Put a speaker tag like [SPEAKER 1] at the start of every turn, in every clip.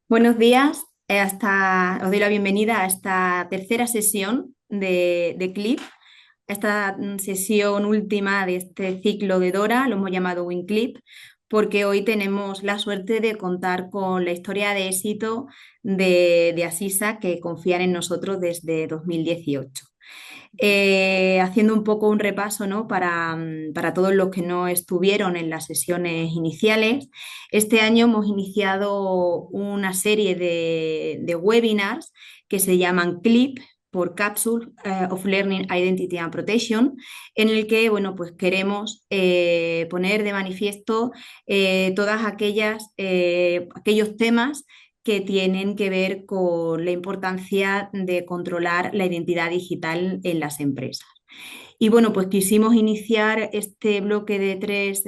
[SPEAKER 1] Buenos días, os doy la bienvenida a esta tercera sesión de CLIP, esta sesión última de este ciclo de Dora, lo hemos llamado WinClip, porque hoy tenemos la suerte de contar con la historia de éxito de Asisa, que confían en nosotros desde 2018. Haciendo un poco un repaso, ¿no? Para todos los que no estuvieron en las sesiones iniciales, este año hemos iniciado una serie de webinars que se llaman CLIP por Capsule of Learning Identity and Protection, en el que bueno, pues queremos poner de manifiesto todas aquellos temas que tienen que ver con la importancia de controlar la identidad digital en las empresas. Y bueno, pues quisimos iniciar este bloque de tres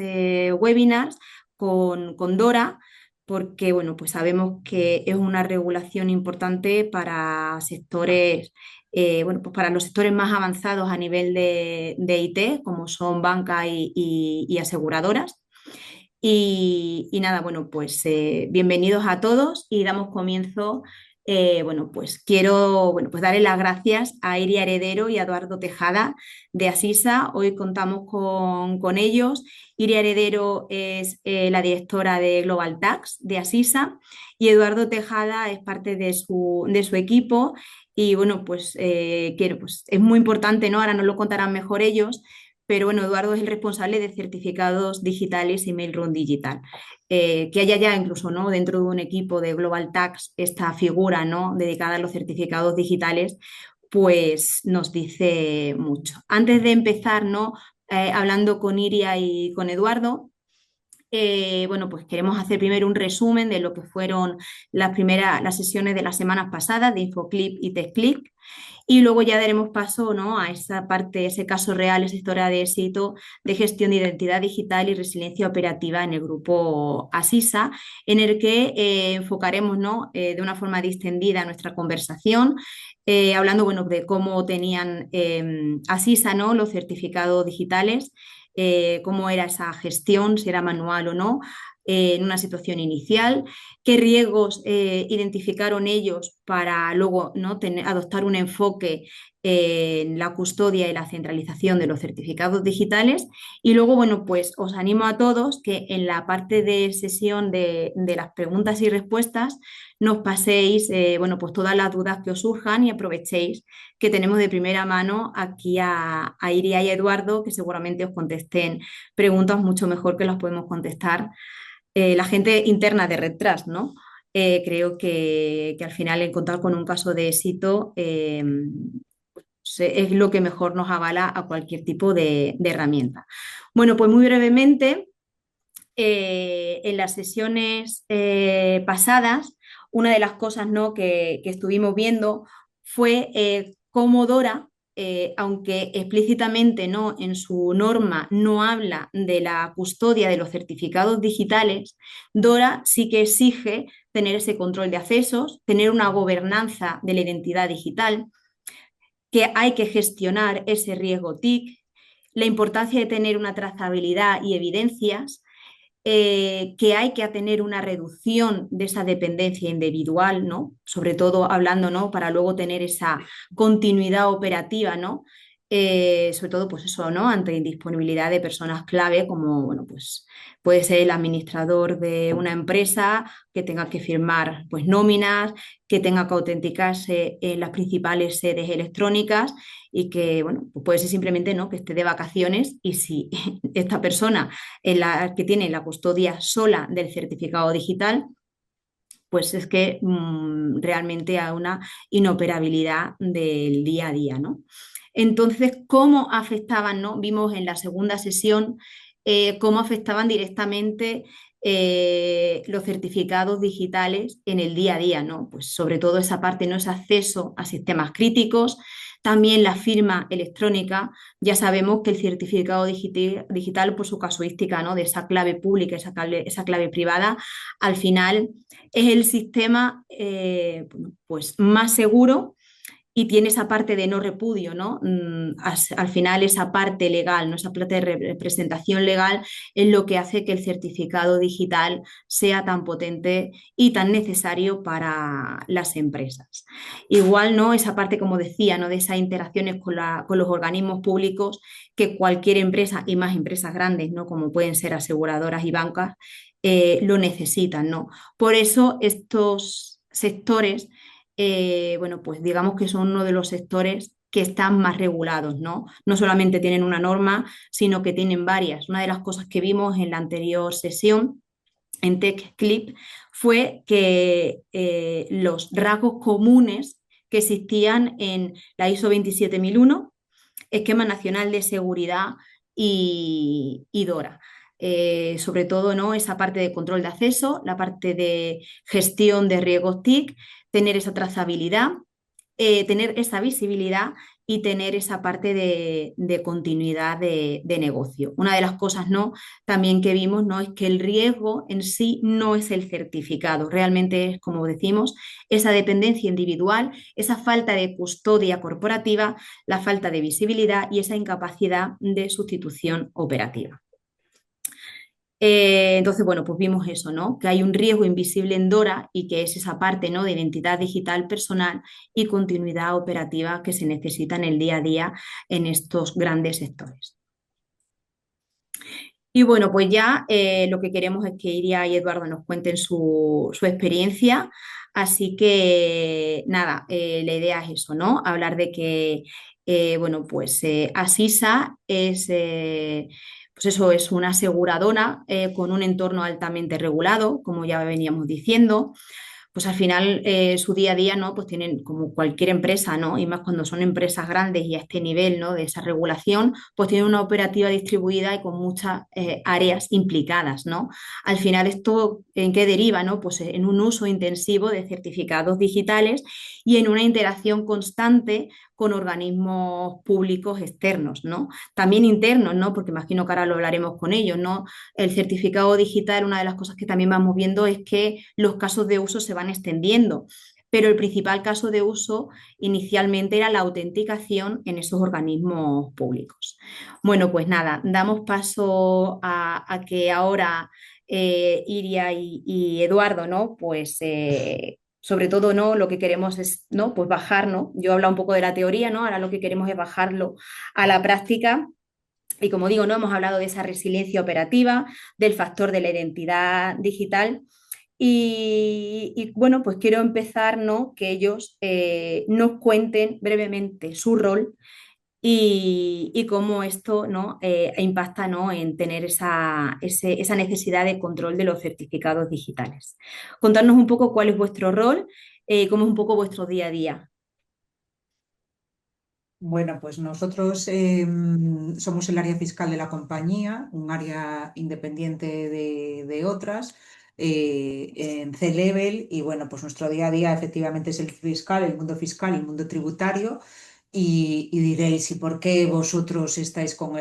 [SPEAKER 1] webinars con Dora, porque bueno, pues sabemos que es una regulación importante para sectores, bueno, pues para los sectores más avanzados a nivel de IT, como son banca y aseguradoras. Y nada, bueno, pues bienvenidos a todos y damos comienzo. Bueno, pues quiero bueno, pues darle las gracias a Iria Heredero y a Eduardo Tejada de Asisa. Hoy contamos con ellos. Iria Heredero es la directora de Global Tax de Asisa y Eduardo Tejada es parte de su equipo. Y bueno, pues, pues es muy importante, ¿no? Ahora nos lo contarán mejor ellos, pero bueno, Eduardo es el responsable de certificados digitales y Mailroom Digital. Que haya ya incluso, ¿no? Dentro de un equipo de Global Tax esta figura, ¿no? Dedicada a los certificados digitales, pues nos dice mucho. Antes de empezar, ¿no? Hablando con Iria y con Eduardo, bueno, pues queremos hacer primero un resumen de lo que fueron las sesiones de las semanas pasadas de InfoClip y TechClip. Y luego ya daremos paso, ¿no? A esa parte, ese caso real, esa historia de éxito de gestión de identidad digital y resiliencia operativa en el grupo Asisa, en el que enfocaremos, ¿no? De una forma distendida nuestra conversación, hablando bueno, de cómo tenían Asisa, ¿no? Los certificados digitales, cómo era esa gestión, si era manual o no, en una situación inicial, qué riesgos identificaron ellos para luego, ¿no? Adoptar un enfoque en la custodia y la centralización de los certificados digitales. Y luego, bueno, pues os animo a todos que en la parte de sesión de las preguntas y respuestas nos paséis, bueno, pues todas las dudas que os surjan y aprovechéis que tenemos de primera mano aquí a Iria y a Eduardo, que seguramente os contesten preguntas mucho mejor que las podemos contestar la gente interna de Red Trust, ¿no? Creo que al final encontrar con un caso de éxito es lo que mejor nos avala a cualquier tipo de herramienta. Bueno, pues muy brevemente, en las sesiones pasadas, una de las cosas, ¿no? que estuvimos viendo fue cómo Dora, aunque explícitamente no en su norma no habla de la custodia de los certificados digitales, Dora sí que exige tener ese control de accesos, tener una gobernanza de la identidad digital, que hay que gestionar ese riesgo TIC, la importancia de tener una trazabilidad y evidencias, que hay que tener una reducción de esa dependencia individual, ¿no? Sobre todo hablando, ¿no? Para luego tener esa continuidad operativa, ¿no? Sobre todo, pues eso, ¿no? Ante indisponibilidad de personas clave, como, bueno, pues puede ser el administrador de una empresa que tenga que firmar, pues, nóminas, que tenga que autenticarse en las principales sedes electrónicas y que, bueno, pues puede ser simplemente, ¿no? Que esté de vacaciones y si esta persona en la que tiene la custodia sola del certificado digital, pues es que realmente hay una inoperabilidad del día a día, ¿no? Entonces, ¿cómo afectaban, no? Vimos en la segunda sesión cómo afectaban directamente los certificados digitales en el día a día, ¿no? Pues sobre todo esa parte, ¿no? Ese acceso a sistemas críticos, también la firma electrónica. Ya sabemos que el certificado digital, por su casuística, ¿no? De esa clave pública, esa clave privada, al final es el sistema pues más seguro y tiene esa parte de no repudio, ¿no? Al final esa parte legal, ¿no? Esa parte de representación legal es lo que hace que el certificado digital sea tan potente y tan necesario para las empresas. Igual, ¿no? Esa parte, como decía, ¿no? De esas interacciones con los organismos públicos que cualquier empresa, y más empresas grandes, ¿no? Como pueden ser aseguradoras y bancas, lo necesitan, ¿no? Por eso estos sectores, bueno, pues digamos que son uno de los sectores que están más regulados, ¿no? No solamente tienen una norma, sino que tienen varias. Una de las cosas que vimos en la anterior sesión en TechClip fue que los rasgos comunes que existían en la ISO 27001, Esquema Nacional de Seguridad y DORA. Sobre todo, ¿no? Esa parte de control de acceso, la parte de gestión de riesgos TIC, tener esa trazabilidad, tener esa visibilidad y tener esa parte de continuidad de negocio. Una de las cosas, ¿no? También que vimos, ¿no? Es que el riesgo en sí no es el certificado, realmente es, como decimos, esa dependencia individual, esa falta de custodia corporativa, la falta de visibilidad y esa incapacidad de sustitución operativa. Entonces, bueno, pues vimos eso, ¿no? Que hay un riesgo invisible en DORA y que es esa parte, ¿no? De identidad digital personal y continuidad operativa que se necesita en el día a día en estos grandes sectores. Y bueno, pues ya lo que queremos es que Iria y Eduardo nos cuenten su experiencia. Así que nada, la idea es eso, ¿no? Hablar de que, bueno, pues Asisa es, pues eso, es una aseguradora con un entorno altamente regulado, como ya veníamos diciendo. Pues al final su día a día, ¿no? Pues tienen como cualquier empresa, ¿no? Y más cuando son empresas grandes y a este nivel, ¿no? De esa regulación, pues tienen una operativa distribuida y con muchas áreas implicadas, ¿no? Al final esto, ¿en qué deriva, no? Pues en un uso intensivo de certificados digitales y en una interacción constante con organismos públicos externos, ¿no? También internos, ¿no? Porque imagino que ahora lo hablaremos con ellos, ¿no? El certificado digital, una de las cosas que también vamos viendo es que los casos de uso se van extendiendo, pero el principal caso de uso inicialmente era la autenticación en esos organismos públicos. Bueno, pues nada, damos paso a que ahora Iria y Eduardo, ¿no? Pues sobre todo, ¿no? Lo que queremos es, ¿no? Pues bajar, ¿no? Yo he hablado un poco de la teoría, ¿no? Ahora lo que queremos es bajarlo a la práctica y como digo, no hemos hablado de esa resiliencia operativa, del factor de la identidad digital. Bueno, pues quiero empezar, ¿no? Que ellos nos cuenten brevemente su rol y cómo esto, ¿no? Impacta, ¿no? En tener esa necesidad de control de los certificados digitales. Contarnos un poco cuál es vuestro rol, cómo es un poco vuestro día a día.
[SPEAKER 2] Bueno, pues nosotros somos el área fiscal de la compañía, un área independiente de otras, en C-Level, y bueno, pues nuestro día a día efectivamente es el mundo fiscal, el mundo tributario, y diréis, ¿y por qué vosotros estáis con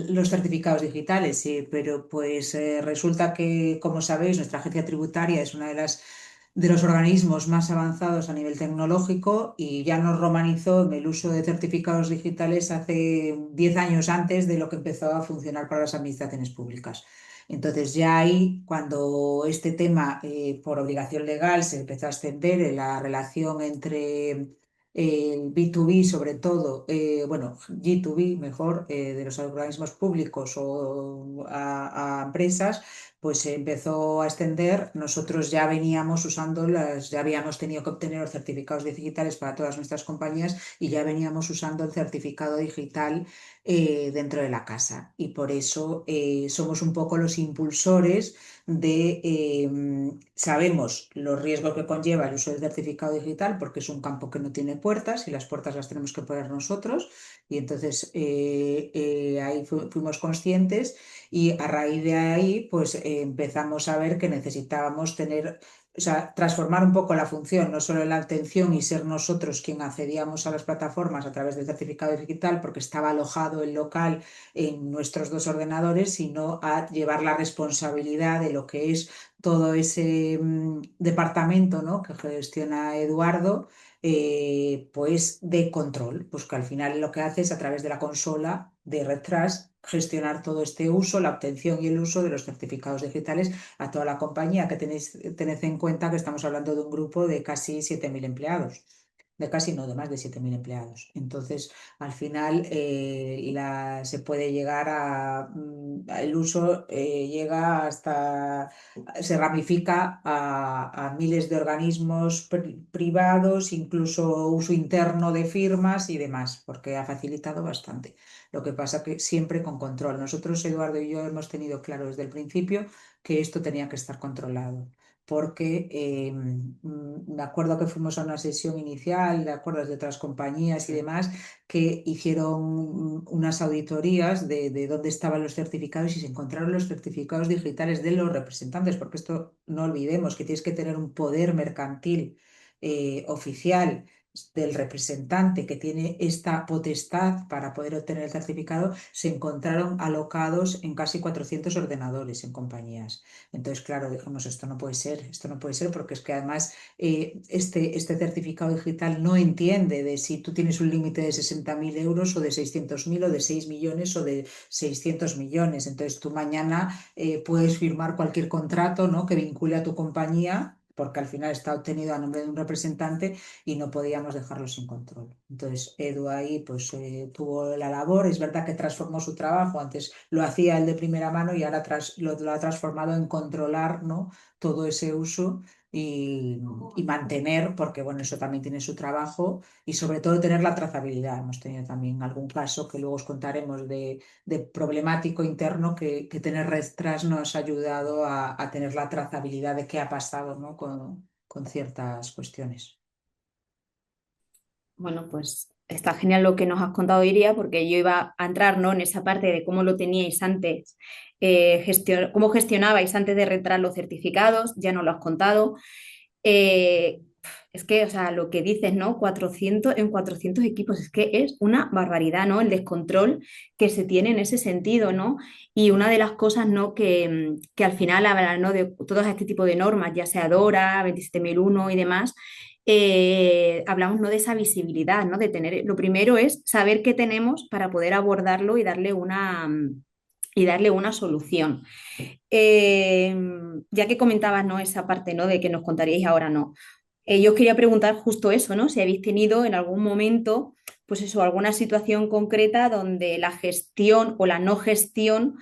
[SPEAKER 2] los certificados digitales? Sí, pero pues resulta que, como sabéis, nuestra agencia tributaria es una de los organismos más avanzados a nivel tecnológico y ya nos romanizó en el uso de certificados digitales hace 10 años antes de lo que empezó a funcionar para las administraciones públicas. Entonces ya ahí, cuando este tema por obligación legal se empezó a extender en la relación entre el B2B sobre todo, bueno, G2B mejor, de los organismos públicos o a empresas, pues se empezó a extender. Nosotros ya veníamos usando ya habíamos tenido que obtener los certificados digitales para todas nuestras compañías y ya veníamos usando el certificado digital dentro de la casa. Y por eso somos un poco los impulsores sabemos los riesgos que conlleva el uso del certificado digital porque es un campo que no tiene puertas y las puertas las tenemos que poner nosotros. Y entonces ahí fuimos conscientes y a raíz de ahí, pues empezamos a ver que necesitábamos tener, o sea, transformar un poco la función, no solo en la atención y ser nosotros quien accedíamos a las plataformas a través del certificado digital, porque estaba alojado el local en nuestros dos ordenadores, sino a llevar la responsabilidad de lo que es todo ese departamento, ¿no? Que gestiona Eduardo. pues de control, pues que al final lo que hace es a través de la consola de RedTrust gestionar todo este uso, la obtención y el uso de los certificados digitales a toda la compañía, que tened en cuenta que estamos hablando de un grupo de casi 7.000 empleados. De casi no, de más de 7.000 empleados. Entonces, al final se puede llegar el uso llega hasta, se ramifica a miles de organismos privados, incluso uso interno de firmas y demás, porque ha facilitado bastante. Lo que pasa que siempre con control. Nosotros, Eduardo y yo, hemos tenido claro desde el principio que esto tenía que estar controlado porque me acuerdo que fuimos a una sesión inicial, de acuerdos de otras compañías y demás, que hicieron unas auditorías de dónde estaban los certificados y se encontraron los certificados digitales de los representantes, porque esto no olvidemos que tienes que tener un poder mercantil oficial del representante que tiene esta potestad para poder obtener el certificado, se encontraron alocados en casi 400 ordenadores en compañías. Entonces, claro, dijimos, esto no puede ser porque es que además este certificado digital no entiende de si tú tienes un límite de 60.000 euros o de 600.000 o de 6 millones o de 600 millones. Entonces, tú mañana puedes firmar cualquier contrato, ¿no?, que vincule a tu compañía, porque al final está obtenido a nombre de un representante y no podíamos dejarlo sin control. Entonces, Edu ahí pues tuvo la labor, es verdad que transformó su trabajo, antes lo hacía él de primera mano y ahora lo ha transformado en controlar, ¿no?, todo ese uso y mantener, porque bueno, eso también tiene su trabajo y sobre todo tener la trazabilidad. Hemos tenido también algún caso que luego os contaremos de problemático interno que tener RedTrust nos ha ayudado a tener la trazabilidad de qué ha pasado, ¿no?, con ciertas cuestiones.
[SPEAKER 1] Bueno, pues está genial lo que nos has contado, Iria, porque yo iba a entrar, ¿no?, en esa parte de cómo lo teníais antes, cómo gestionabais antes de retrar los certificados, ya nos lo has contado. Eh, es que, o sea, lo que dices, ¿no? 400 equipos, es que es una barbaridad, ¿no? El descontrol que se tiene en ese sentido, ¿no? Y una de las cosas, ¿no?, que al final hablan, ¿no?, de todo este tipo de normas, ya sea DORA, 27001 y demás, hablamos, ¿no?, de esa visibilidad, ¿no? De tener, lo primero es saber qué tenemos para poder abordarlo y darle una solución. Eh, ya que comentabas, ¿no?, esa parte, ¿no?, de que nos contaríais ahora, ¿no? Yo os quería preguntar justo eso, ¿no? Si habéis tenido en algún momento, pues eso, alguna situación concreta donde la gestión o la no gestión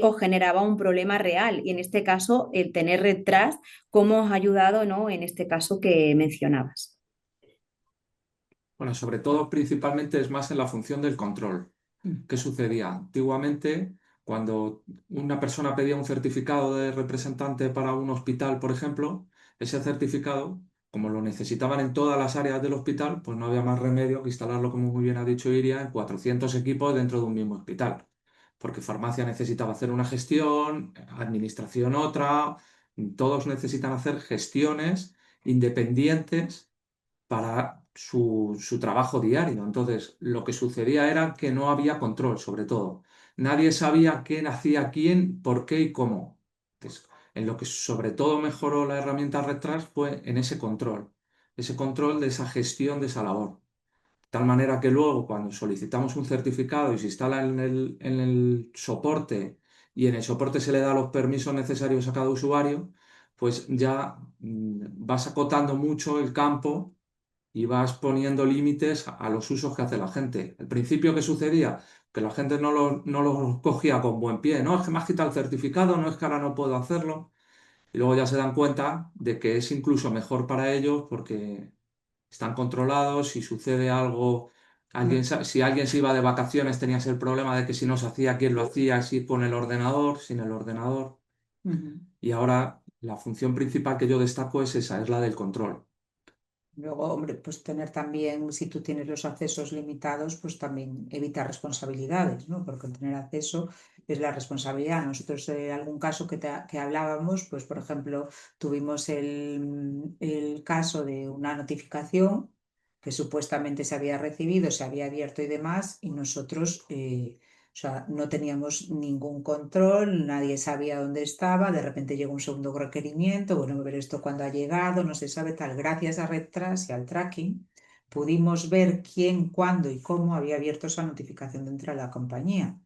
[SPEAKER 1] os generaba un problema real. Y en este caso, el tener detrás, ¿cómo os ha ayudado, ¿no?, en este caso que mencionabas?
[SPEAKER 3] Bueno, sobre todo, principalmente es más en la función del control. ¿Qué sucedía? Antiguamente, cuando una persona pedía un certificado de representante para un hospital, por ejemplo, ese certificado, como lo necesitaban en todas las áreas del hospital, pues no había más remedio que instalarlo, como muy bien ha dicho Iria, en 400 equipos dentro de un mismo hospital. Porque farmacia necesitaba hacer una gestión, administración otra, todos necesitan hacer gestiones independientes para su trabajo diario. Entonces, lo que sucedía era que no había control, sobre todo. Nadie sabía quién hacía quién, por qué y cómo. Entonces, en lo que sobre todo mejoró la herramienta RedTrust fue en ese control de esa gestión de esa labor. De tal manera que luego, cuando solicitamos un certificado y se instala en el soporte y en el soporte se le da los permisos necesarios a cada usuario, pues ya vas acotando mucho el campo y vas poniendo límites a los usos que hace la gente. Al principio, ¿qué sucedía? Que la gente no lo cogía con buen pie. No, es que me has quitado el certificado, no es que ahora no puedo hacerlo. Y luego ya se dan cuenta de que es incluso mejor para ellos porque están controlados. Si sucede algo, si alguien se iba de vacaciones, tenías el problema de que si no se hacía, ¿quién lo hacía? Si con el ordenador, sin el ordenador.
[SPEAKER 2] Ujú.
[SPEAKER 3] Y ahora la función principal que yo destaco es esa, es la del control.
[SPEAKER 2] Luego, hombre, pues tener también, si tú tienes los accesos limitados, pues también evita responsabilidades, ¿no? Porque el tener acceso es la responsabilidad. Nosotros, algún caso que hablábamos, pues por ejemplo, tuvimos el caso de una notificación que supuestamente se había recibido, se había abierto y demás, y nosotros, o sea, no teníamos ningún control, nadie sabía dónde estaba, de repente llegó un segundo requerimiento, bueno, a ver esto cuándo ha llegado, no se sabe tal, gracias a RedTrust y al tracking. pudimos ver quién, cuándo y cómo había abierto esa notificación dentro de la compañía.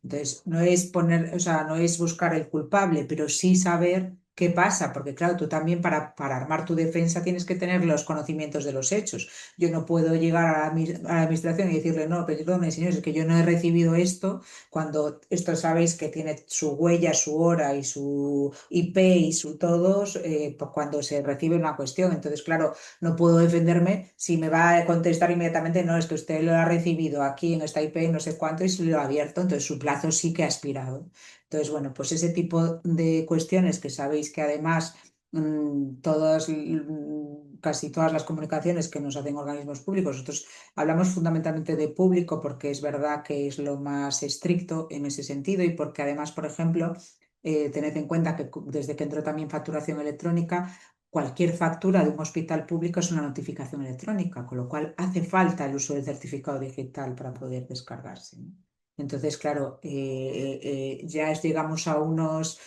[SPEAKER 2] Entonces, no es poner, o sea, no es buscar el culpable, pero sí saber qué pasa, porque claro, tú también para armar tu defensa tienes que tener los conocimientos de los hechos. Yo no puedo llegar a la administración y decirle, no, perdone, señores, es que yo no he recibido esto, cuando esto sabéis que tiene su huella, su hora y su IP y su todos, pues cuando se recibe una cuestión. Entonces, claro, no puedo defenderme si me va a contestar inmediatamente, no, es que usted lo ha recibido aquí en esta IP, no sé cuánto, y se lo ha abierto, entonces su plazo sí que ha expirado. Entonces, bueno, pues ese tipo de cuestiones que sabéis que además casi todas las comunicaciones que nos hacen organismos públicos, nosotros hablamos fundamentalmente de público porque es verdad que es lo más estricto en ese sentido y porque además, por ejemplo, tened en cuenta que desde que entró también facturación electrónica, cualquier factura de un hospital público es una notificación electrónica, con lo cual hace falta el uso del certificado digital para poder descargarse, ¿no? Entonces, claro, ya llegamos a unos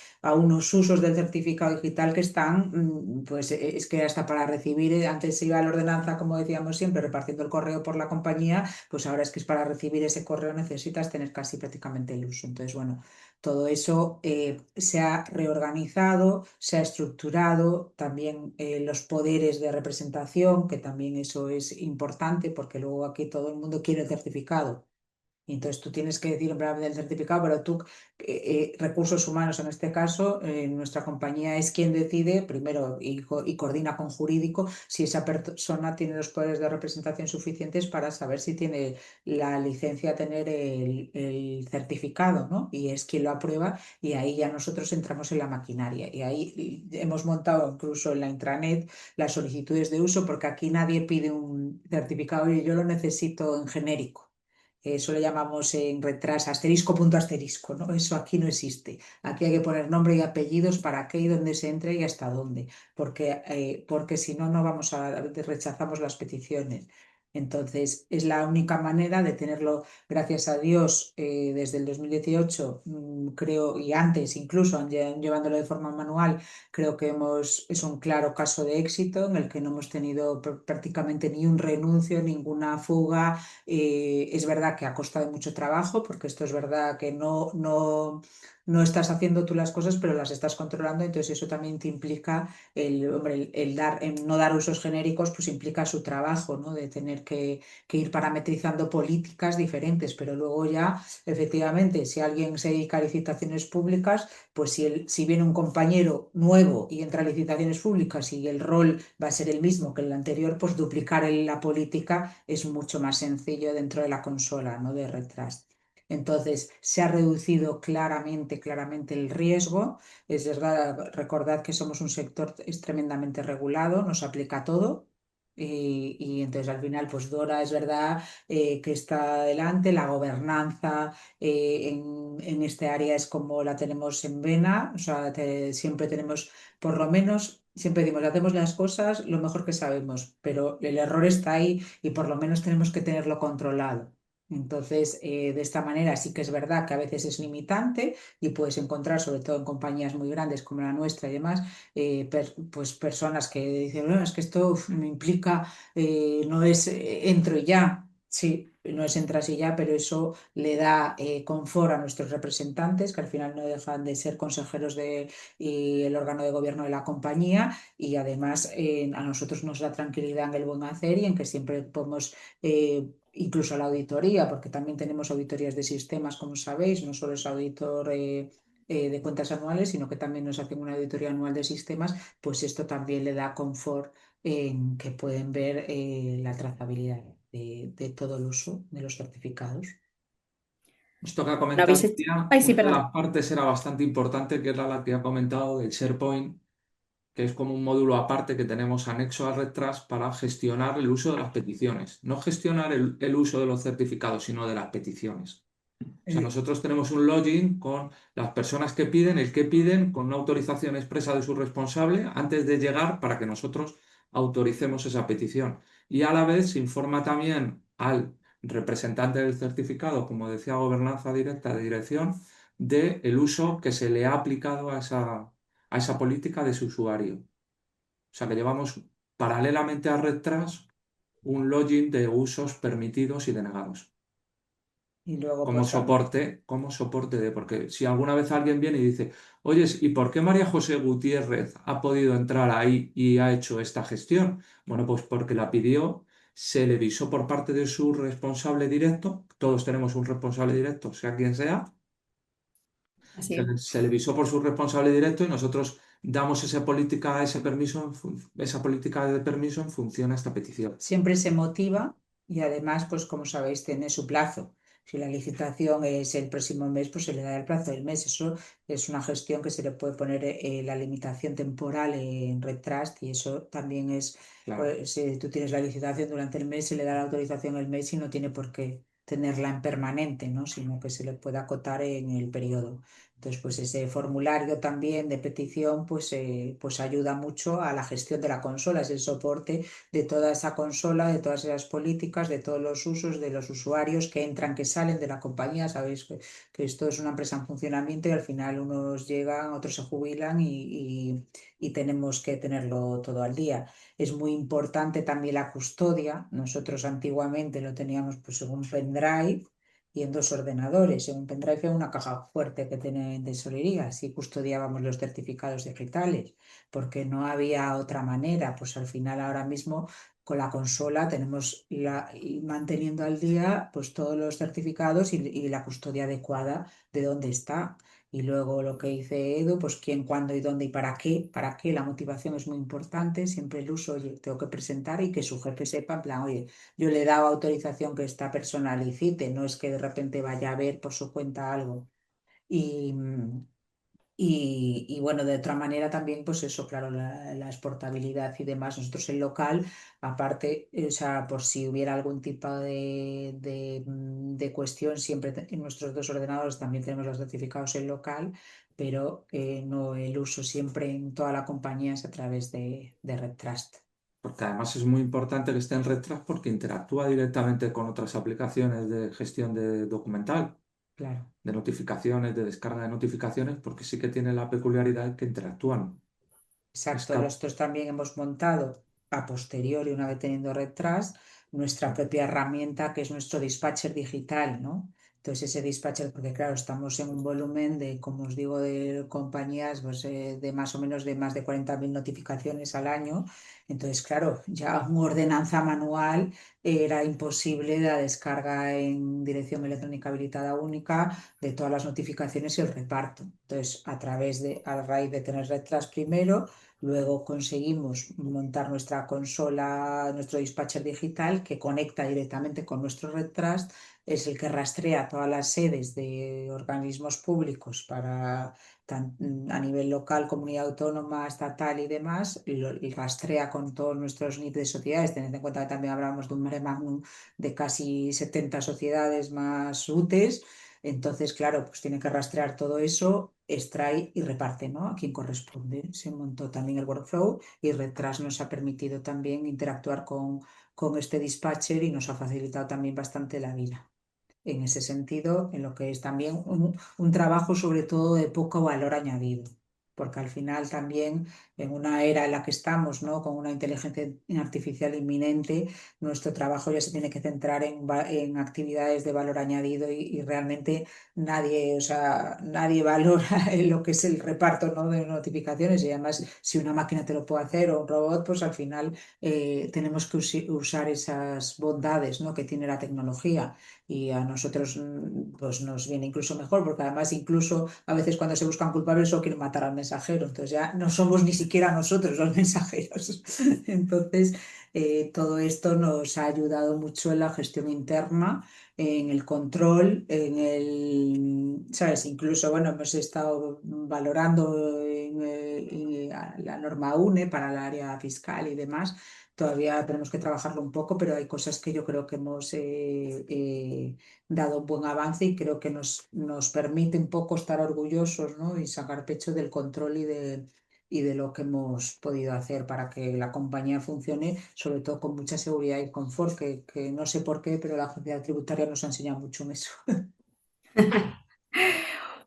[SPEAKER 2] usos del certificado digital que están, pues es que hasta para recibir, antes se iba a la ordenanza, como decíamos siempre, repartiendo el correo por la compañía, pues ahora es que es para recibir ese correo necesitas tener casi prácticamente el uso. Entonces, bueno, todo eso se ha reorganizado, se ha estructurado, también los poderes de representación, que también eso es importante porque luego aquí todo el mundo quiere el certificado. Y entonces tú tienes que decir en plan del certificado, pero tú, recursos humanos en este caso, nuestra compañía es quien decide primero y coordina con jurídico si esa persona tiene los poderes de representación suficientes para saber si tiene la licencia a tener el certificado, ¿no? Y es quien lo aprueba y ahí ya nosotros entramos en la maquinaria. Y ahí hemos montado incluso en la intranet las solicitudes de uso porque aquí nadie pide un certificado y yo lo necesito en genérico. Eso le llamamos en retras asterisco punto asterisco, ¿no? Eso aquí no existe. Aquí hay que poner nombre y apellidos para qué y dónde se entre y hasta dónde, porque si no, no vamos a, rechazamos las peticiones. Entonces, es la única manera de tenerlo, gracias a Dios, desde el 2018, creo, y antes incluso, llevándolo de forma manual, creo que es un claro caso de éxito en el que no hemos tenido prácticamente ni un renuncio, ninguna fuga. Es verdad que a costa de mucho trabajo, porque esto es verdad que no estás haciendo tú las cosas, pero las estás controlando, entonces eso también te implica hombre, no dar usos genéricos, pues implica su trabajo, ¿no? De tener que ir parametrizando políticas diferentes, pero luego ya, efectivamente, si alguien se dedica a licitaciones públicas, pues si viene un compañero nuevo y entra a licitaciones públicas y el rol va a ser el mismo que el anterior, pues duplicar la política es mucho más sencillo dentro de la consola, ¿no? De retras. Entonces, se ha reducido claramente el riesgo. Es verdad, recordad que somos un sector es tremendamente regulado, nos aplica todo. Y entonces al final, pues Dora es verdad que está adelante, la gobernanza en este área es como la tenemos en vena, o sea, siempre tenemos, por lo menos, siempre decimos, hacemos las cosas lo mejor que sabemos, pero el error está ahí y por lo menos tenemos que tenerlo controlado. Entonces, de esta manera sí que es verdad que a veces es limitante y puedes encontrar, sobre todo en compañías muy grandes como la nuestra y demás, pues personas que dicen, bueno, es que esto me implica, no es entro y ya. Sí, no es entras y ya, pero eso le da confort a nuestros representantes, que al final no dejan de ser consejeros el órgano de gobierno de la compañía, y además a nosotros nos da tranquilidad en el buen hacer y en que siempre podemos, incluso la auditoría, porque también tenemos auditorías de sistemas, como sabéis, no solo es auditor de cuentas anuales, sino que también nos hacen una auditoría anual de sistemas, pues esto también le da confort en que pueden ver la trazabilidad de todo el uso de los certificados.
[SPEAKER 3] Esto que ha
[SPEAKER 1] ¿No
[SPEAKER 3] comentado
[SPEAKER 1] habéis hecho?
[SPEAKER 3] María,
[SPEAKER 1] Ay, sí,
[SPEAKER 3] una de
[SPEAKER 1] perdón.
[SPEAKER 3] las partes era bastante importante, que era la que ha comentado del SharePoint, que es como un módulo aparte que tenemos anexo a Retras para gestionar el uso de las peticiones. No gestionar el uso de los certificados, sino de las peticiones. O sea,
[SPEAKER 2] Eh,
[SPEAKER 3] nosotros tenemos un login con las personas que piden, el que piden, con una autorización expresa de su responsable antes de llegar para que nosotros autoricemos esa petición. Y a la vez se informa también al representante del certificado, como decía, gobernanza directa de dirección, del uso que se le ha aplicado a esa política de su usuario. O sea, que llevamos paralelamente a Red Trust un login de usos permitidos y denegados.
[SPEAKER 2] Y luego,
[SPEAKER 3] Como
[SPEAKER 2] pues,
[SPEAKER 3] soporte de, porque si alguna vez alguien viene y dice, oye, ¿y por qué María José Gutiérrez ha podido entrar ahí y ha hecho esta gestión? Bueno, pues porque la pidió, se le visó por parte de su responsable directo, todos tenemos un responsable directo, sea quien sea,
[SPEAKER 1] Así es.
[SPEAKER 3] se le visó por su responsable directo y nosotros damos esa política de permiso en función a esta petición.
[SPEAKER 2] siempre se motiva y además, pues como sabéis, tiene su plazo. Si la licitación es el próximo mes, pues se le da el plazo del mes. Eso es una gestión que se le puede poner la limitación temporal en Red Trust y eso también es,
[SPEAKER 3] Claro.
[SPEAKER 2] pues, si tú tienes la licitación durante el mes, se le da la autorización el mes y no tiene por qué tenerla en permanente, ¿no? Sino que se le puede acotar en el periodo. Entonces, pues ese formulario también de petición, pues ayuda mucho a la gestión de la consola, es el soporte de toda esa consola, de todas esas políticas, de todos los usos, de los usuarios que entran, que salen de la compañía. Sabéis que esto es una empresa en funcionamiento y al final unos llegan, otros se jubilan y tenemos que tenerlo todo al día. Es muy importante también la custodia. Nosotros antiguamente lo teníamos pues en un pendrive y en dos ordenadores. En un pendrive era una caja fuerte que tiene en tesorería, así custodiábamos los certificados digitales porque no había otra manera. Pues al final ahora mismo con la consola tenemos y manteniendo al día pues todos los certificados y la custodia adecuada de dónde está. Y luego lo que dice Edu, pues quién, cuándo y dónde y para qué, la motivación es muy importante, siempre el uso, oye, tengo que presentar y que su jefe sepa, en plan, oye, yo le he dado autorización que esta persona licite, no es que de repente vaya a ver por su cuenta algo. Y, y bueno, de otra manera también, pues eso, claro, la exportabilidad y demás. Nosotros el local, aparte, o sea, por si hubiera algún tipo de cuestión, siempre en nuestros dos ordenadores también tenemos los certificados en local, pero no el uso siempre en toda la compañía es a través de Red Trust.
[SPEAKER 3] Porque además es muy importante que esté en RedTrust porque interactúa directamente con otras aplicaciones de gestión de documental,
[SPEAKER 2] Claro.
[SPEAKER 3] de notificaciones, de descarga de notificaciones, porque sí que tiene la peculiaridad que interactúan. Es
[SPEAKER 2] Exacto,
[SPEAKER 3] cap-
[SPEAKER 2] nosotros también hemos montado a posteriori, una vez teniendo Red Trust, nuestra propia herramienta que es nuestro dispatcher digital, ¿no? Entonces ese dispatcher, porque claro, estamos en un volumen de, como os digo, de compañías pues, de más o menos de más de 40.000 notificaciones al año. Entonces, claro, ya una ordenanza manual era imposible la descarga en dirección electrónica habilitada única de todas las notificaciones y el reparto. Entonces, a raíz de tener Red Trust primero, luego conseguimos montar nuestra consola, nuestro dispatcher digital que conecta directamente con nuestro Red Trust, es el que rastrea todas las sedes de organismos públicos a nivel local, comunidad autónoma, estatal y demás, y rastrea con todos nuestros NIF de sociedades. Tened en cuenta que también hablamos de un mare magnum de casi 70 sociedades más UTES. Entonces, claro, pues tiene que rastrear todo eso, extrae y reparte, ¿no? A quien corresponde. Se montó también el workflow y Retras nos ha permitido también interactuar con este dispatcher y nos ha facilitado también bastante la vida. En ese sentido, en lo que es también un trabajo sobre todo de poco valor añadido, porque al final también en una era en la que estamos, ¿no? Con una inteligencia artificial inminente, nuestro trabajo ya se tiene que centrar en actividades de valor añadido y realmente nadie, o sea, nadie valora lo que es el reparto, ¿no? De notificaciones y además si una máquina te lo puede hacer o un robot, pues al final tenemos que usar esas bondades, ¿no? Que tiene la tecnología y a nosotros pues nos viene incluso mejor porque además incluso a veces cuando se buscan culpables solo quieren matar al mensajero, entonces ya no somos ni siquiera nosotros los mensajeros. Entonces todo esto nos ha ayudado mucho en la gestión interna, en el control, ¿sabes? Incluso, bueno, hemos estado valorando la norma UNE para el área fiscal y demás. Todavía tenemos que trabajarlo un poco, pero hay cosas que yo creo que hemos dado un buen avance y creo que nos permite un poco estar orgullosos, ¿no? Y sacar pecho del control y de lo que hemos podido hacer para que la compañía funcione, sobre todo con mucha seguridad y confort, que no sé por qué, pero la agencia tributaria nos ha enseñado mucho en eso.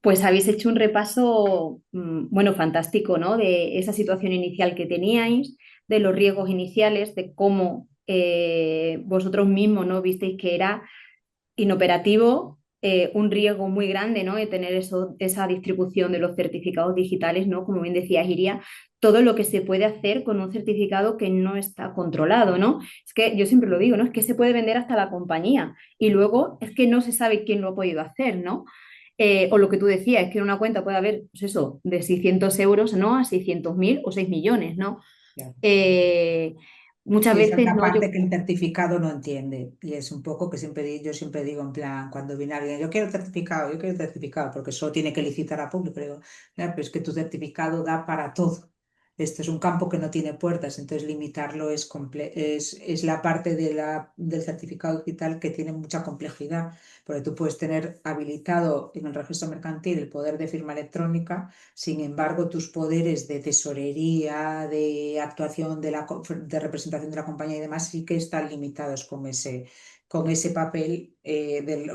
[SPEAKER 1] Pues habéis hecho un repaso, bueno, fantástico, ¿no? De esa situación inicial que teníais, de los riesgos iniciales, de cómo vosotros mismos, ¿no? Visteis que era inoperativo, un riesgo muy grande, ¿no? De tener esa distribución de los certificados digitales, ¿no? Como bien decía Iria, todo lo que se puede hacer con un certificado que no está controlado, ¿no? Es que yo siempre lo digo, ¿no? Es que se puede vender hasta la compañía y luego es que no se sabe quién lo ha podido hacer, ¿no? O lo que tú decías, es que en una cuenta puede haber, pues eso, de 600 euros, ¿no? A 600.000 o 6 millones, ¿no?
[SPEAKER 2] Ya.
[SPEAKER 1] Eh, Muchas
[SPEAKER 2] Sí, esa es
[SPEAKER 1] veces,
[SPEAKER 2] la
[SPEAKER 1] ¿no? Yo,
[SPEAKER 2] parte que el certificado no entiende. Y es un poco que yo siempre digo en plan, cuando viene alguien, yo quiero certificado, porque solo tiene que licitar a público. Digo, "Ya, pero es que tu certificado da para todo. Este es un campo que no tiene puertas, entonces limitarlo es la parte del certificado digital que tiene mucha complejidad, porque tú puedes tener habilitado en el registro mercantil el poder de firma electrónica. Sin embargo, tus poderes de tesorería, de actuación de representación de la compañía y demás sí que están limitados con ese papel,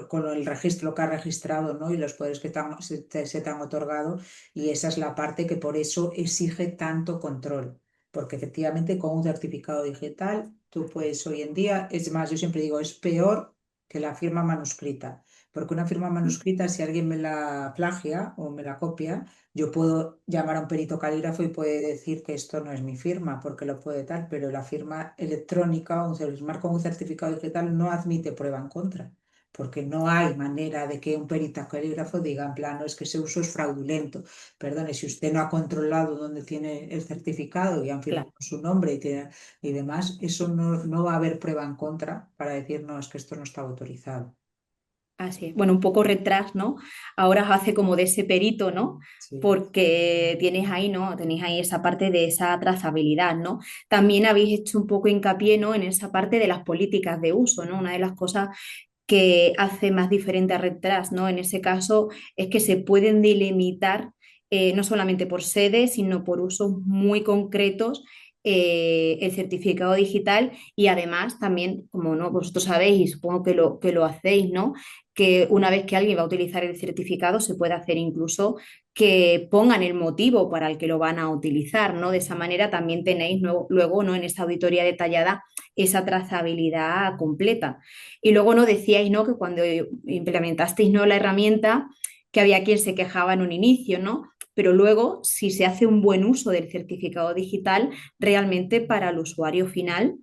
[SPEAKER 2] con el registro que has registrado, ¿no? Y los poderes que se te han otorgado. Y esa es la parte que por eso exige tanto control. Porque efectivamente con un certificado digital, tú puedes hoy en día, es más, yo siempre digo, es peor que la firma manuscrita. Porque una firma manuscrita, si alguien me la plagia o me la copia, yo puedo llamar a un perito calígrafo y puede decir que esto no es mi firma, porque lo puede tal, pero la firma electrónica o firmar con un certificado digital no admite prueba en contra, porque no hay manera de que un perito calígrafo diga en plano es que ese uso es fraudulento. Perdone, si usted no ha controlado dónde tiene el certificado y han firmado
[SPEAKER 1] claro.
[SPEAKER 2] su nombre y demás, eso no va a haber prueba en contra para decir no, es que esto no está autorizado.
[SPEAKER 1] Así es. Bueno, un poco retrás, ¿no? Ahora os hace como de ese perito, ¿no?
[SPEAKER 2] Sí.
[SPEAKER 1] Porque tienes ahí, ¿no? Tenéis ahí esa parte de esa trazabilidad, ¿no? También habéis hecho un poco hincapié, ¿no? En esa parte de las políticas de uso, ¿no? Una de las cosas que hace más diferente a Retrás, ¿no? En ese caso es que se pueden delimitar no solamente por sede, sino por usos muy concretos el certificado digital y además también, como no vosotros sabéis y supongo que lo hacéis, ¿no? Que una vez que alguien va a utilizar el certificado se puede hacer incluso que pongan el motivo para el que lo van a utilizar, ¿no? De esa manera también tenéis luego, ¿no? En esa auditoría detallada esa trazabilidad completa. Y luego no decíais, ¿no? Que cuando implementasteis, ¿no? La herramienta, que había quien se quejaba en un inicio, ¿no? Pero luego, si se hace un buen uso del certificado digital, realmente para el usuario final,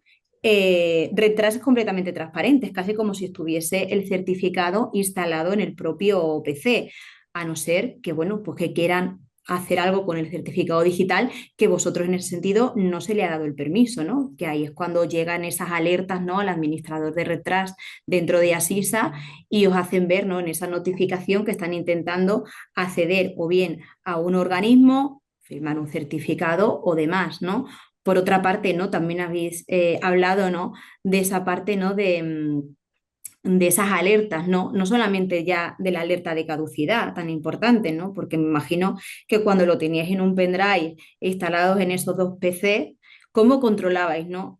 [SPEAKER 1] Retras es completamente transparente, es casi como si estuviese el certificado instalado en el propio PC, a no ser que, bueno, pues que quieran hacer algo con el certificado digital que vosotros en ese sentido no se le ha dado el permiso, ¿no? Que ahí es cuando llegan esas alertas, ¿no? Al administrador de Retras dentro de Asisa y os hacen ver, ¿no? En esa notificación que están intentando acceder o bien a un organismo, firmar un certificado o demás, ¿no? Por otra parte, ¿no? También habéis hablado, ¿no? De esa parte, ¿no? De esas alertas, ¿no? No solamente ya de la alerta de caducidad tan importante, ¿no? Porque me imagino que cuando lo teníais en un pendrive instalados en esos dos PC, ¿cómo controlabais, ¿no?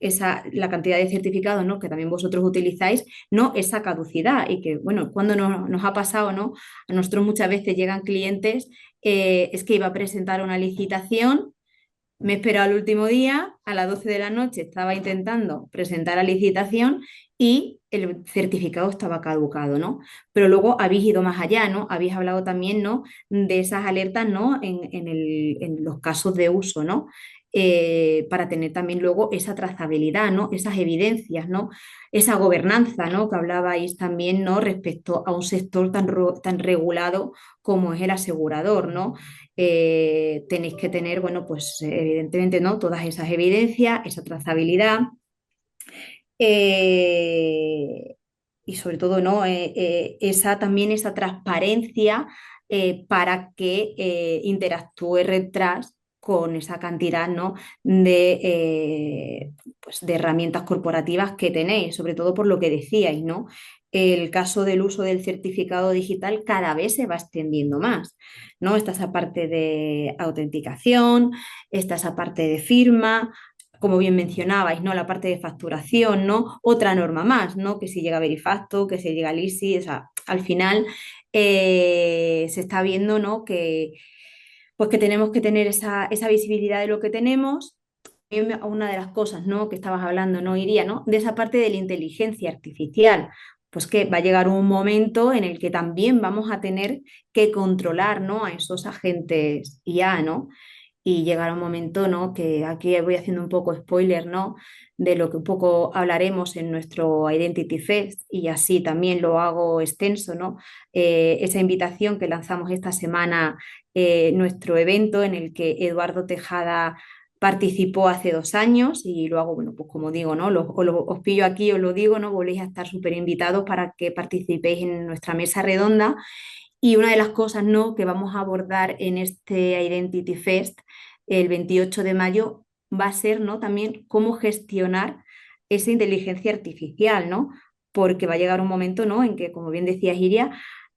[SPEAKER 1] La cantidad de certificados, ¿no? Que también vosotros utilizáis, ¿no? Esa caducidad y que, bueno, cuando nos ha pasado, ¿no? A nosotros muchas veces llegan clientes, es que iba a presentar una licitación. Me he esperado el último día, a las 12 de la noche estaba intentando presentar la licitación y el certificado estaba caducado, ¿no? Pero luego habéis ido más allá, ¿no? Habéis hablado también, ¿no? De esas alertas, ¿no? En los casos de uso, ¿no? Para tener también luego esa trazabilidad, ¿no? Esas evidencias, ¿no? Esa gobernanza, ¿no? Que hablabais también, ¿no? Respecto a un sector tan regulado como es el asegurador, ¿no? Tenéis que tener, bueno, pues evidentemente, ¿no? Todas esas evidencias, esa trazabilidad eh, y sobre todo, ¿no? También esa transparencia para que interactúe Redtrust con esa cantidad, ¿no? Pues de herramientas corporativas que tenéis, sobre todo por lo que decíais, ¿no? El caso del uso del certificado digital cada vez se va extendiendo más, ¿no? Está esa parte de autenticación, está esa parte de firma, como bien mencionabais, ¿no? La parte de facturación, ¿no? Otra norma más, ¿no? Que si llega Verifacto, que si llega el ISI, o sea, al final se está viendo, ¿no? Que, pues que tenemos que tener esa visibilidad de lo que tenemos una de las cosas, ¿no?, que estabas hablando, ¿no?, Iría, ¿no?, de esa parte de la inteligencia artificial, pues que va a llegar un momento en el que también vamos a tener que controlar, ¿no?, a esos agentes IA, ¿no? Y llegará un momento, ¿no?, que aquí voy haciendo un poco spoiler, ¿no?, de lo que un poco hablaremos en nuestro Identity Fest, y así también lo hago extenso, ¿no? Esa invitación que lanzamos esta semana, nuestro evento en el que Eduardo Tejada participó hace 2 años, y lo hago, bueno, pues como digo, ¿no?, os pillo aquí, os lo digo, ¿no?, volvéis a estar súper invitados para que participéis en nuestra mesa redonda. Y una de las cosas, ¿no?, que vamos a abordar en este Identity Fest el 28 de mayo va a ser, ¿no?, también cómo gestionar esa inteligencia artificial, ¿no? Porque va a llegar un momento, ¿no?, en que, como bien decía Iria,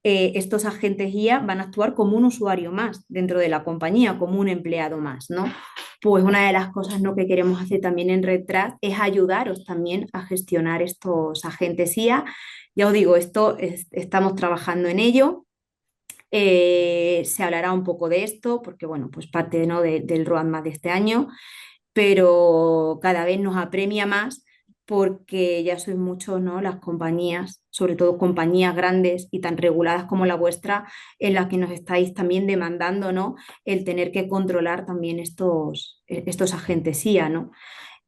[SPEAKER 1] estos agentes IA van a actuar como un usuario más dentro de la compañía, como un empleado más, ¿no? Pues una de las cosas, ¿no?, que queremos hacer también en RedTrust es ayudaros también a gestionar estos agentes IA. Ya os digo, estamos trabajando en ello. Se hablará un poco de esto porque, bueno, pues parte, ¿no?, del roadmap de este año, pero cada vez nos apremia más porque ya sois muchos, ¿no?, las compañías, sobre todo compañías grandes y tan reguladas como la vuestra, en las que nos estáis también demandando, ¿no?, el tener que controlar también estos agentes IA, ¿no?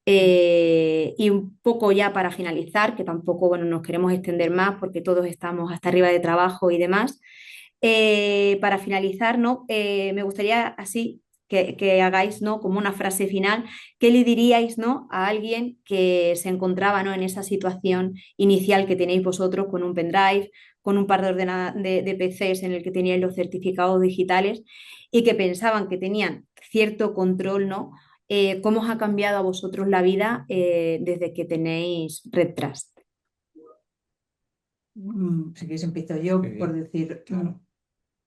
[SPEAKER 1] Y un poco ya para finalizar, que tampoco, bueno, nos queremos extender más porque todos estamos hasta arriba de trabajo y demás. Para finalizar, ¿no?, me gustaría así que hagáis, ¿no?, como una frase final. ¿Qué le diríais, ¿no?, a alguien que se encontraba, ¿no?, en esa situación inicial que tenéis vosotros con un pendrive, con un par de PCs en el que teníais los certificados digitales y que pensaban que tenían cierto control, ¿no? ¿Cómo os ha cambiado a vosotros la vida desde que tenéis RedTrust?
[SPEAKER 2] Si quieres empiezo yo por
[SPEAKER 3] Sí,
[SPEAKER 2] decir
[SPEAKER 3] claro.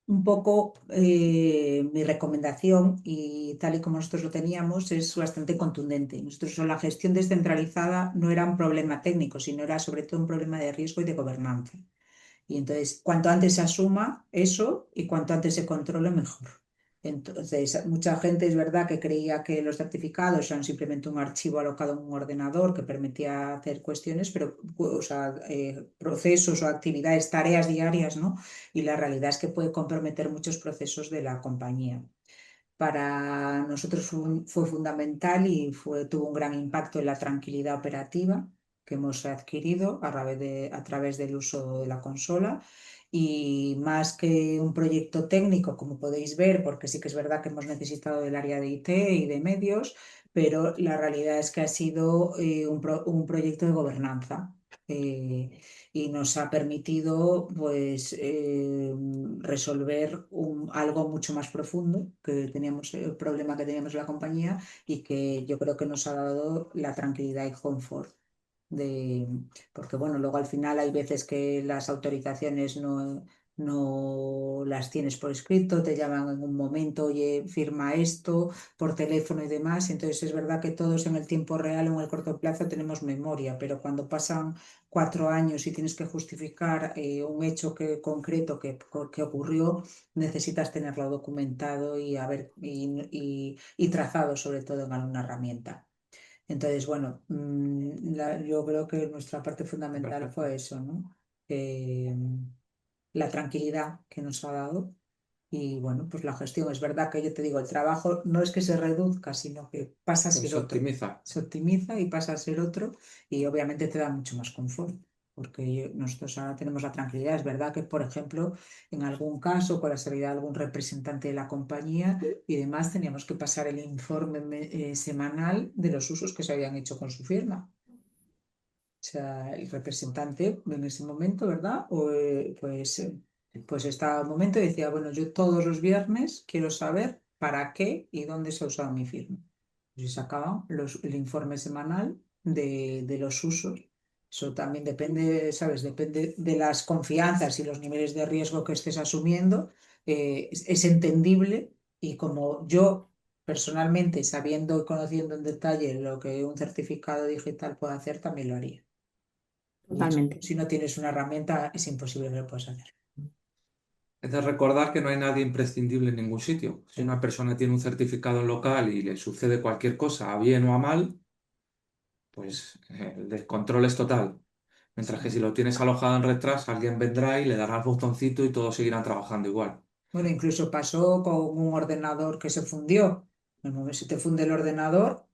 [SPEAKER 2] un poco mi recomendación, y tal y como nosotros lo teníamos, es bastante contundente. Nosotros, la gestión descentralizada no era un problema técnico, sino era sobre todo un problema de riesgo y de gobernanza. Y entonces, cuanto antes se asuma eso y cuanto antes se controle, mejor. Entonces, mucha gente es verdad que creía que los certificados eran simplemente un archivo alocado en un ordenador que permitía hacer cuestiones, pero, o sea, procesos o actividades, tareas diarias, ¿no? Y la realidad es que puede comprometer muchos procesos de la compañía. Para nosotros fue fundamental y tuvo un gran impacto en la tranquilidad operativa que hemos adquirido a través del uso de la consola. Y más que un proyecto técnico, como podéis ver, porque sí que es verdad que hemos necesitado del área de IT y de medios, pero la realidad es que ha sido un proyecto de gobernanza. eh, y nos ha permitido, pues, resolver algo mucho más profundo que teníamos, el problema que teníamos en la compañía, y que yo creo que nos ha dado la tranquilidad y confort de, porque bueno, luego al final hay veces que las autorizaciones no las tienes por escrito, te llaman en un momento, oye, firma esto por teléfono y demás. Entonces es verdad que todos en el tiempo real o en el corto plazo tenemos memoria, pero cuando pasan 4 años y tienes que justificar un hecho concreto que ocurrió, necesitas tenerlo documentado y trazado, sobre todo en alguna herramienta. Entonces, bueno, yo creo que nuestra parte fundamental
[SPEAKER 3] Perfecto.
[SPEAKER 2] fue eso, ¿no? La tranquilidad que nos ha dado. Y bueno, pues la gestión, es verdad que yo te digo, el trabajo no es que se reduzca, sino que pasa a
[SPEAKER 3] Pues
[SPEAKER 2] ser
[SPEAKER 3] se
[SPEAKER 2] otro.
[SPEAKER 3] optimiza.
[SPEAKER 2] Se optimiza y pasa a ser otro, y obviamente te da mucho más confort, porque nosotros ahora tenemos la tranquilidad. Es verdad que, por ejemplo, en algún caso, con la salida de algún representante de la compañía y demás, teníamos que pasar el informe semanal de los usos que se habían hecho con su firma. O sea, el representante en ese momento, ¿verdad? Pues estaba un momento y decía, bueno, yo todos los viernes quiero saber para qué y dónde se ha usado mi firma. Y sacaban el informe semanal de los usos. Eso también depende, ¿sabes? Depende de las confianzas y los niveles de riesgo que estés asumiendo. Es entendible, y como yo personalmente, sabiendo y conociendo en detalle lo que un certificado digital puede hacer, también lo haría. Y eso,
[SPEAKER 1] Totalmente.
[SPEAKER 2] si no tienes una herramienta, es imposible que lo puedas hacer.
[SPEAKER 3] Es de recordar que no hay nadie imprescindible en ningún sitio. Si una persona tiene un certificado en local y le sucede cualquier cosa, a bien o a mal, pues el descontrol es total. Mientras que si lo tienes alojado en Retras, alguien vendrá y le dará el botoncito y todos seguirán trabajando igual.
[SPEAKER 2] Bueno, incluso pasó con un ordenador que se fundió. En el momento que se te funde el ordenador,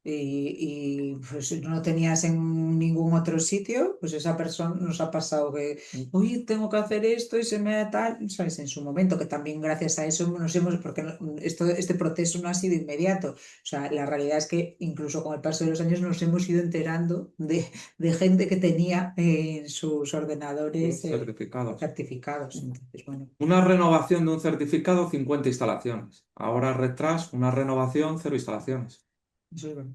[SPEAKER 2] pues si no lo tenías en ningún otro sitio, pues esa persona nos ha pasado que, uy, tengo que hacer esto y se me da tal, ¿sabes? En su momento, que también gracias a eso nos hemos, porque este proceso no ha sido inmediato. O sea, la realidad es que incluso con el paso de los años nos hemos ido enterando de gente que tenía en sus ordenadores
[SPEAKER 3] Certificados.
[SPEAKER 2] certificados. Entonces, bueno,
[SPEAKER 3] Una renovación de un certificado, 50 instalaciones. Ahora Retras, una renovación, 0 instalaciones.
[SPEAKER 2] eso es verdad.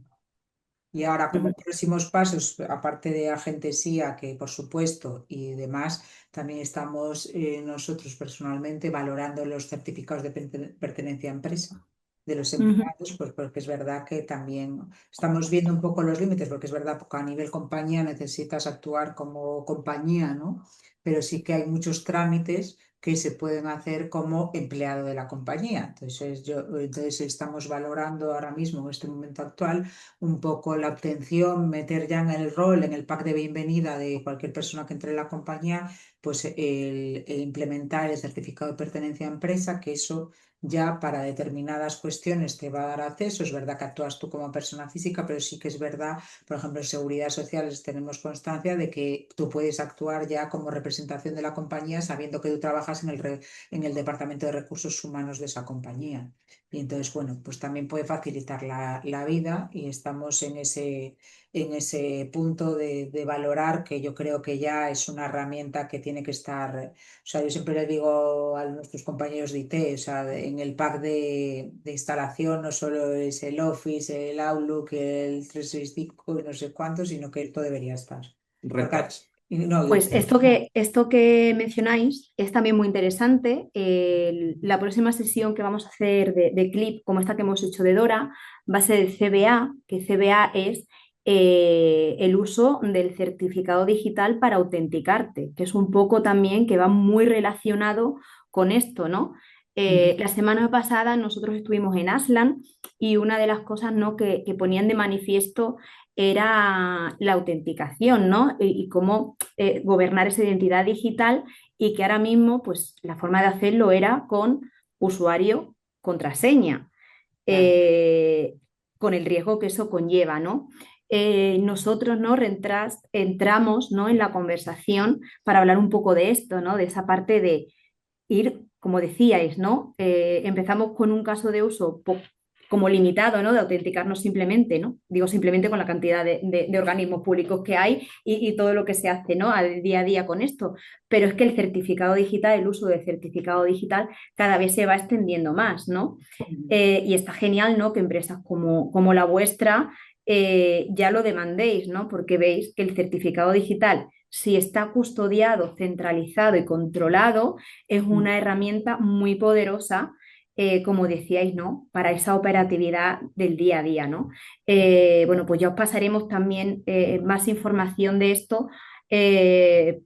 [SPEAKER 2] Y ahora, como próximos pasos, aparte de agentes IA, que por supuesto, y demás, también estamos nosotros personalmente valorando los certificados de pertenencia a empresa de los
[SPEAKER 1] Ujú.
[SPEAKER 2] empleados, pues porque es verdad que también estamos viendo un poco los límites, porque es verdad que a nivel compañía necesitas actuar como compañía, ¿no? Pero sí que hay muchos trámites que se pueden hacer como empleado de la compañía. Entonces estamos valorando ahora mismo, en este momento actual, un poco la obtención, meter ya en el rol, en el pack de bienvenida de cualquier persona que entre en la compañía, pues el implementar el certificado de pertenencia a empresa, que eso ya para determinadas cuestiones te va a dar acceso. Es verdad que actúas tú como persona física, pero sí que es verdad, por ejemplo, en seguridad social tenemos constancia de que tú puedes actuar ya como representación de la compañía sabiendo que tú trabajas en el departamento de recursos humanos de esa compañía. Y entonces, bueno, pues también puede facilitar la vida y estamos en ese punto de valorar que yo creo que ya es una herramienta que tiene que estar, o sea, yo siempre le digo a nuestros compañeros de IT, o sea, en el pack de instalación no solo es el Office, el Outlook, el 365 y no sé cuánto, sino que esto debería estar. Porque,
[SPEAKER 3] Retras.
[SPEAKER 2] no,
[SPEAKER 1] Pues esto que mencionáis es también muy interesante. La próxima sesión que vamos a hacer de clip, como esta que hemos hecho de Dora, va a ser el CBA, que CBA es el uso del certificado digital para autenticarte, que es un poco también que va muy relacionado con esto, ¿no? La semana pasada nosotros estuvimos en Aslan y una de las cosas, ¿no?, que ponían de manifiesto era la autenticación, ¿no? Y cómo gobernar esa identidad digital y que ahora mismo, pues la forma de hacerlo era con usuario, contraseña,
[SPEAKER 2] claro.
[SPEAKER 1] eh, con el riesgo que eso conlleva, ¿no? Nosotros, ¿no?, entramos, ¿no?, en la conversación para hablar un poco de esto, ¿no?, de esa parte de ir, como decíais, ¿no? Empezamos con un caso de uso como limitado, ¿no?, de autenticarnos simplemente, ¿no? Digo simplemente con la cantidad de organismos públicos que hay y todo lo que se hace, ¿no?, al día a día con esto. Pero es que el certificado digital, el uso del certificado digital cada vez se va extendiendo más, ¿no? Y está genial, ¿no?, que empresas como la vuestra ya lo demandéis, ¿no? Porque veis que el certificado digital, si está custodiado, centralizado y controlado, es una herramienta muy poderosa, como decíais, ¿no?, para esa operatividad del día a día, ¿no? Bueno, pues ya os pasaremos también más información de esto,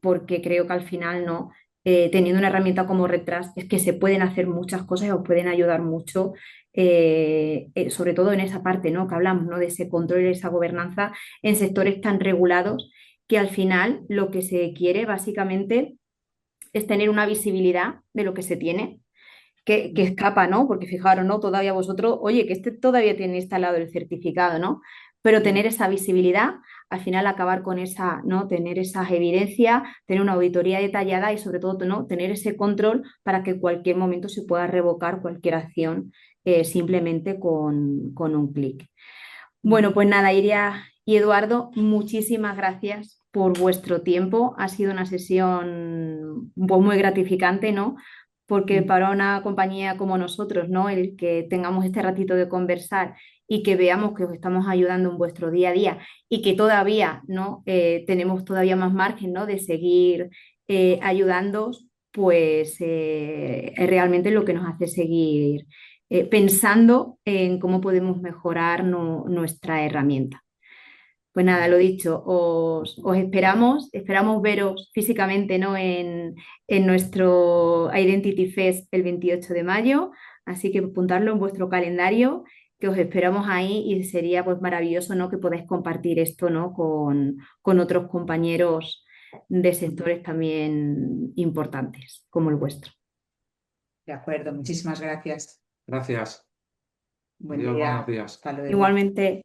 [SPEAKER 1] porque creo que al final, ¿no?, teniendo una herramienta como Retras, es que se pueden hacer muchas cosas y os pueden ayudar mucho, sobre todo en esa parte, ¿no?, que hablamos, ¿no?, de ese control y esa gobernanza en sectores tan regulados que al final lo que se quiere básicamente es tener una visibilidad de lo que se tiene, que escapa, ¿no? Porque fijaros, ¿no? Todavía vosotros, oye, que este todavía tiene instalado el certificado, ¿no? Pero tener esa visibilidad, al final acabar con esa, ¿no?, tener esas evidencias, tener una auditoría detallada y sobre todo, ¿no?, tener ese control para que en cualquier momento se pueda revocar cualquier acción simplemente con un clic. Bueno, pues nada, Iria y Eduardo, muchísimas gracias por vuestro tiempo. Ha sido una sesión pues, muy gratificante, ¿no? Porque para una compañía como nosotros, ¿no?, el que tengamos este ratito de conversar y que veamos que os estamos ayudando en vuestro día a día y que todavía, ¿no?, tenemos todavía más margen, ¿no?, de seguir ayudándoos, pues es realmente lo que nos hace seguir pensando en cómo podemos mejorar nuestra herramienta. Pues nada, lo dicho, os esperamos veros físicamente, ¿no? en nuestro Identity Fest el 28 de mayo, así que apuntarlo en vuestro calendario, que os esperamos ahí y sería pues maravilloso, ¿no? Que podáis compartir esto, ¿no? con otros compañeros de sectores también importantes como el vuestro.
[SPEAKER 2] De acuerdo, muchísimas gracias.
[SPEAKER 3] Gracias.
[SPEAKER 2] Buen
[SPEAKER 3] Adiós,
[SPEAKER 2] día.
[SPEAKER 3] buenos días.
[SPEAKER 2] Hasta luego.
[SPEAKER 1] Igualmente.